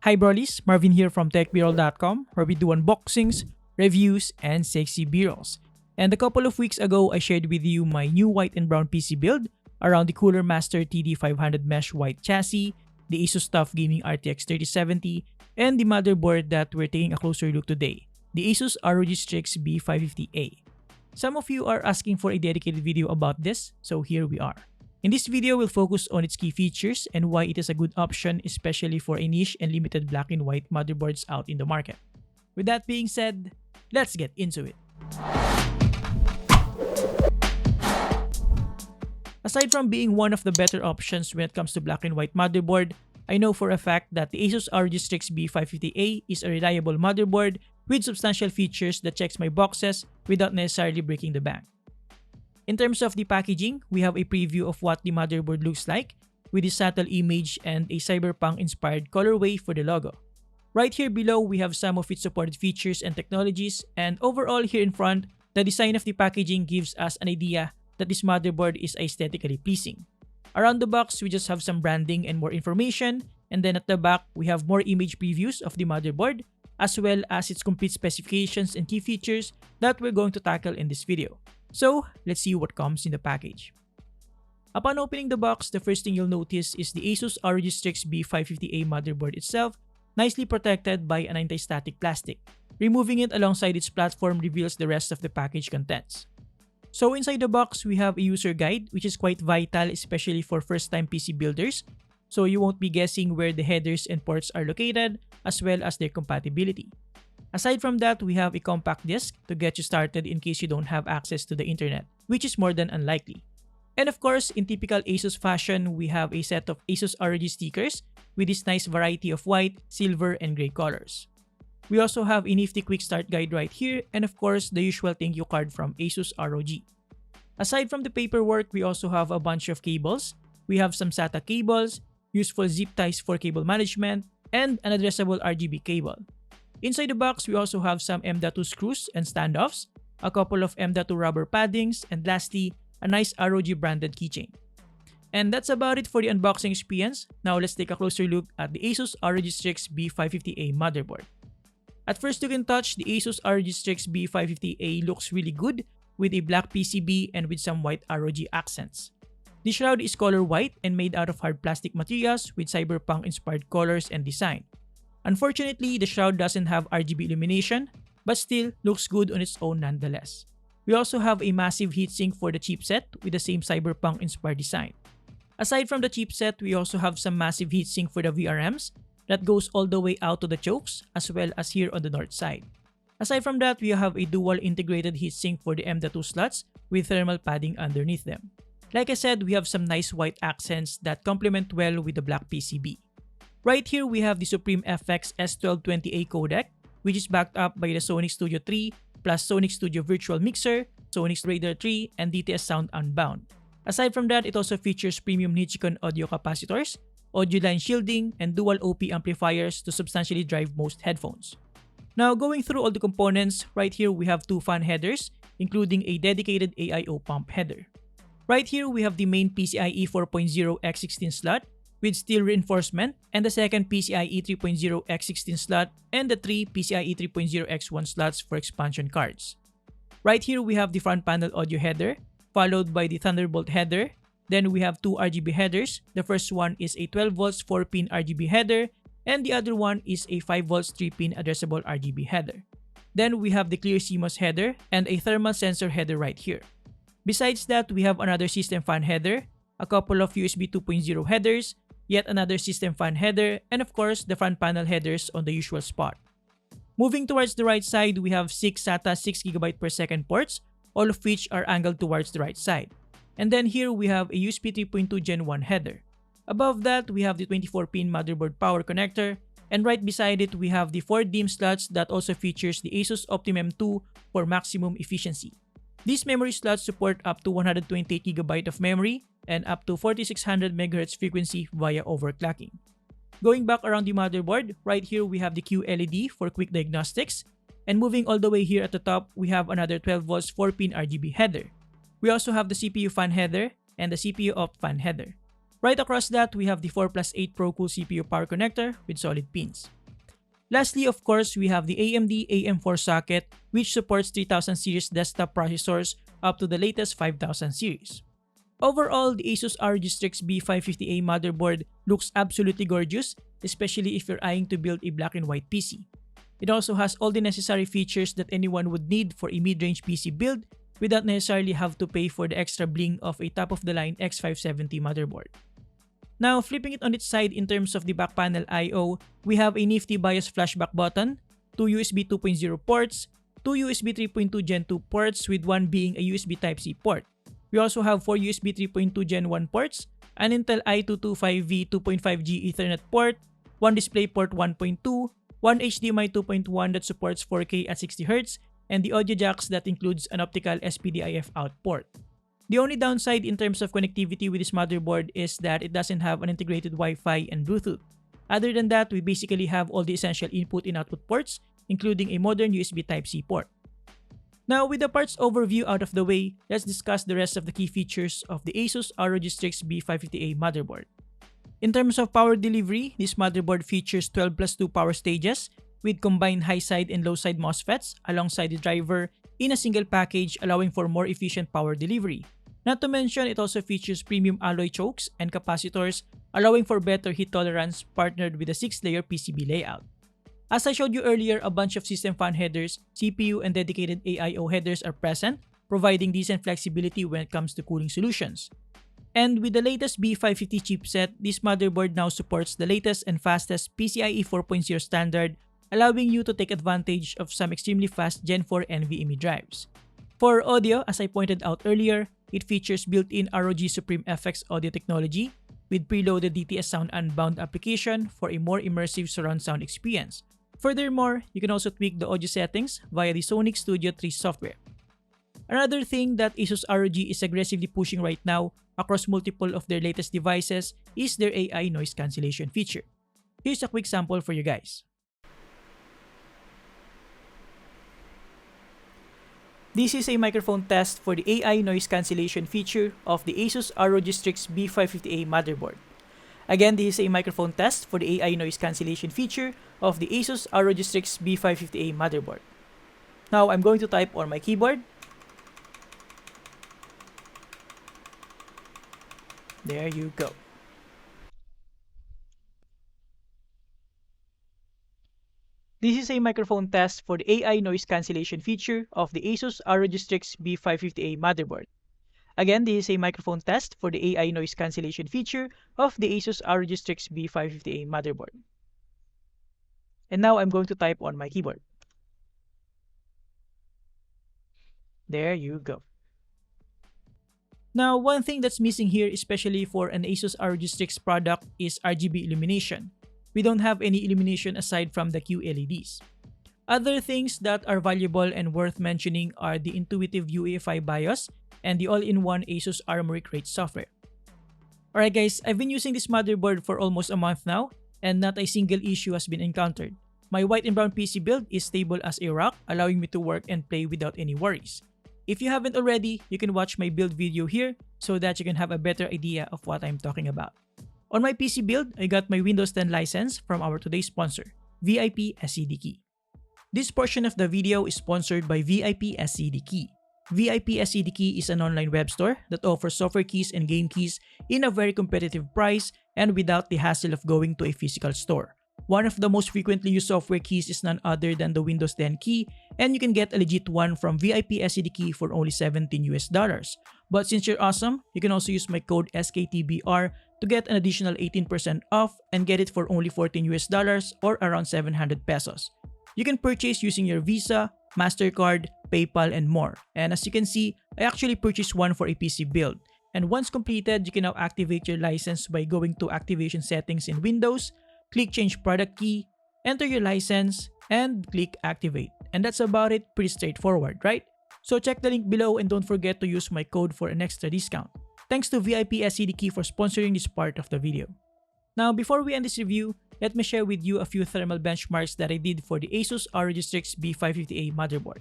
Hi Brollies, Marvin here from TechBroll.com, where we do unboxings, reviews, and sexy b-rolls. And a couple of weeks ago, I shared with you my new white and brown PC build around the Cooler Master TD500 Mesh white chassis, the ASUS TUF Gaming RTX 3070, and the motherboard that we're taking a closer look today, the ASUS ROG Strix B550-A. Some of you are asking for a dedicated video about this, so here we are. In this video, we'll focus on its key features and why it is a good option, especially for a niche and limited black and white motherboards out in the market. With that being said, let's get into it. Aside from being one of the better options when it comes to black and white motherboard, I know for a fact that the ASUS ROG Strix B550-A is a reliable motherboard with substantial features that checks my boxes without necessarily breaking the bank. In terms of the packaging, we have a preview of what the motherboard looks like with the subtle image and a cyberpunk-inspired colorway for the logo. Right here below, we have some of its supported features and technologies, and overall here in front, the design of the packaging gives us an idea that this motherboard is aesthetically pleasing. Around the box, we just have some branding and more information, and then at the back, we have more image previews of the motherboard, as well as its complete specifications and key features that we're going to tackle in this video. So, let's see what comes in the package. Upon opening the box, the first thing you'll notice is the ASUS ROG Strix B550-A motherboard itself, nicely protected by an anti-static plastic. Removing it alongside its platform reveals the rest of the package contents. So inside the box, we have a user guide, which is quite vital, especially for first-time PC builders, so you won't be guessing where the headers and ports are located, as well as their compatibility. Aside from that, we have a compact disc to get you started in case you don't have access to the internet, which is more than unlikely. And of course, in typical ASUS fashion, we have a set of ASUS ROG stickers with this nice variety of white, silver, and gray colors. We also have a nifty quick start guide right here, and of course, the usual thank you card from ASUS ROG. Aside from the paperwork, we also have a bunch of cables. We have some SATA cables, useful zip ties for cable management, and an addressable RGB cable. Inside the box, we also have some M.2 screws and standoffs, a couple of M.2 rubber paddings, and lastly, a nice ROG branded keychain. And that's about it for the unboxing experience. Now let's take a closer look at the ASUS ROG Strix B550-A motherboard. At first look and touch, the ASUS ROG Strix B550-A looks really good with a black PCB and with some white ROG accents. The shroud is color white and made out of hard plastic materials with cyberpunk inspired colors and design. Unfortunately, the shroud doesn't have RGB illumination, but still looks good on its own nonetheless. We also have a massive heatsink for the chipset with the same cyberpunk-inspired design. Aside from the chipset, we also have some massive heatsink for the VRMs that goes all the way out to the chokes as well as here on the north side. Aside from that, we have a dual integrated heatsink for the M.2 slots with thermal padding underneath them. Like I said, we have some nice white accents that complement well with the black PCB. Right here, we have the Supreme FX S1220A codec, which is backed up by the Sonic Studio 3 plus Sonic Studio Virtual Mixer, Sonic Radar 3, and DTS Sound Unbound. Aside from that, it also features premium Nichicon audio capacitors, audio line shielding, and dual OP amplifiers to substantially drive most headphones. Now, going through all the components, right here we have two fan headers, including a dedicated AIO pump header. Right here, we have the main PCIe 4.0 x16 slot with steel reinforcement, and the second PCIe 3.0 x16 slot, and the three PCIe 3.0 x1 slots for expansion cards. Right here, we have the front panel audio header, followed by the Thunderbolt header. Then we have two RGB headers. The first one is a 12 volts 4-pin RGB header, and the other one is a 5 volts 3-pin addressable RGB header. Then we have the clear CMOS header and a thermal sensor header right here. Besides that, we have another system fan header, a couple of USB 2.0 headers, yet another system fan header, and of course, the front panel headers on the usual spot. Moving towards the right side, we have 6 SATA 6GB per second ports, all of which are angled towards the right side. And then here we have a USB 3.2 Gen 1 header. Above that, we have the 24-pin motherboard power connector, and right beside it, we have the 4 DIMM slots that also features the ASUS Optimum 2 for maximum efficiency. These memory slots support up to 128GB of memory and up to 4600 MHz frequency via overclocking. Going back around the motherboard, right here we have the QLED for quick diagnostics, and moving all the way here at the top, we have another 12 volts 4-pin RGB header. We also have the CPU fan header and the CPU opt fan header. Right across that, we have the 4+8 Pro Cool CPU power connector with solid pins. Lastly, of course, we have the AMD AM4 socket, which supports 3000 series desktop processors up to the latest 5000 series. Overall, the ASUS ROG Strix B550-A motherboard looks absolutely gorgeous, especially if you're eyeing to build a black and white PC. It also has all the necessary features that anyone would need for a mid-range PC build without necessarily have to pay for the extra bling of a top-of-the-line X570 motherboard. Now, flipping it on its side in terms of the back panel I/O, we have a nifty BIOS flashback button, 2 USB 2.0 ports, 2 USB 3.2 Gen 2 ports with one being a USB Type-C port. We also have 4 USB 3.2 Gen 1 ports, an Intel i225V 2.5G Ethernet port, one DisplayPort 1.2, one HDMI 2.1 that supports 4K at 60Hz, and the audio jacks that includes an optical SPDIF out port. The only downside in terms of connectivity with this motherboard is that it doesn't have an integrated Wi-Fi and Bluetooth. Other than that, we basically have all the essential input and output ports, including a modern USB Type-C port. Now, with the parts overview out of the way, let's discuss the rest of the key features of the ASUS ROG Strix B550-A motherboard. In terms of power delivery, this motherboard features 12+2 power stages with combined high-side and low-side MOSFETs alongside the driver in a single package, allowing for more efficient power delivery. Not to mention, it also features premium alloy chokes and capacitors, allowing for better heat tolerance partnered with a 6-layer PCB layout. As I showed you earlier, a bunch of system fan headers, CPU, and dedicated AIO headers are present, providing decent flexibility when it comes to cooling solutions. And with the latest B550 chipset, this motherboard now supports the latest and fastest PCIe 4.0 standard, allowing you to take advantage of some extremely fast Gen 4 NVMe drives. For audio, as I pointed out earlier, it features built-in ROG Supreme FX audio technology with preloaded DTS sound unbound application for a more immersive surround sound experience. Furthermore, you can also tweak the audio settings via the Sonic Studio 3 software. Another thing that ASUS ROG is aggressively pushing right now across multiple of their latest devices is their AI noise cancellation feature. Here's a quick sample for you guys. This is a microphone test for the AI noise cancellation feature of the ASUS ROG Strix B550-A motherboard. Again, this is a microphone test for the AI noise cancellation feature of the ASUS ROG Strix B550-A motherboard. Now, I'm going to type on my keyboard. There you go. This is a microphone test for the AI noise cancellation feature of the ASUS ROG Strix B550-A motherboard. Again, this is a microphone test for the AI noise cancellation feature of the ASUS ROG Strix B550-A motherboard. And now I'm going to type on my keyboard. There you go. Now, one thing that's missing here, especially for an ASUS ROG Strix product, is RGB illumination. We don't have any illumination aside from the QLEDs. Other things that are valuable and worth mentioning are the intuitive UEFI BIOS and the all-in-one ASUS Armoury Crate software. Alright guys, I've been using this motherboard for almost a month now and not a single issue has been encountered. My white and brown PC build is stable as a rock, allowing me to work and play without any worries. If you haven't already, you can watch my build video here so that you can have a better idea of what I'm talking about. On my PC build, I got my Windows 10 license from our today's sponsor, VIP SCD Key. This portion of the video is sponsored by VIP SCD Key. VIP SCD Key is an online web store that offers software keys and game keys in a very competitive price and without the hassle of going to a physical store. One of the most frequently used software keys is none other than the Windows 10 key, and you can get a legit one from VIP SCD Key for only $17. But since you're awesome, you can also use my code SKTBR to get an additional 18% off and get it for only $14 or around 700 pesos. You can purchase using your Visa, MasterCard, PayPal, and more. And as you can see, I actually purchased one for a PC build. And once completed, you can now activate your license by going to Activation Settings in Windows, click Change Product Key, enter your license, and click Activate. And that's about it, pretty straightforward, right? So check the link below and don't forget to use my code for an extra discount. Thanks to VIP SCD Key for sponsoring this part of the video. Now, before we end this review, let me share with you a few thermal benchmarks that I did for the ASUS ROG Strix B550-A motherboard.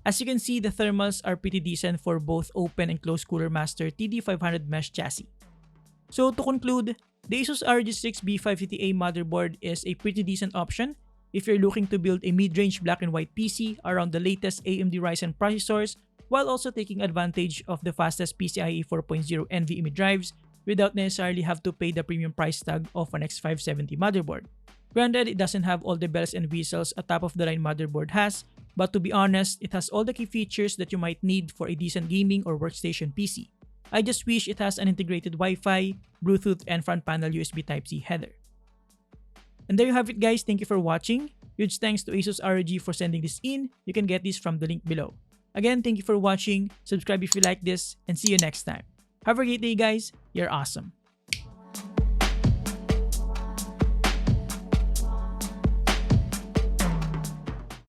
As you can see, the thermals are pretty decent for both open and closed Cooler Master TD500 Mesh chassis. So to conclude, the ASUS ROG Strix B550-A motherboard is a pretty decent option if you're looking to build a mid-range black and white PC around the latest AMD Ryzen processors while also taking advantage of the fastest PCIe 4.0 NVMe drives without necessarily have to pay the premium price tag of an X570 motherboard. Granted, it doesn't have all the bells and whistles a top-of-the-line motherboard has, but to be honest, it has all the key features that you might need for a decent gaming or workstation PC. I just wish it has an integrated Wi-Fi, Bluetooth, and front panel USB Type-C header. And there you have it guys, thank you for watching. Huge thanks to ASUS ROG for sending this in. You can get this from the link below. Again, thank you for watching, subscribe if you like this, and see you next time. Have a great day guys, you're awesome.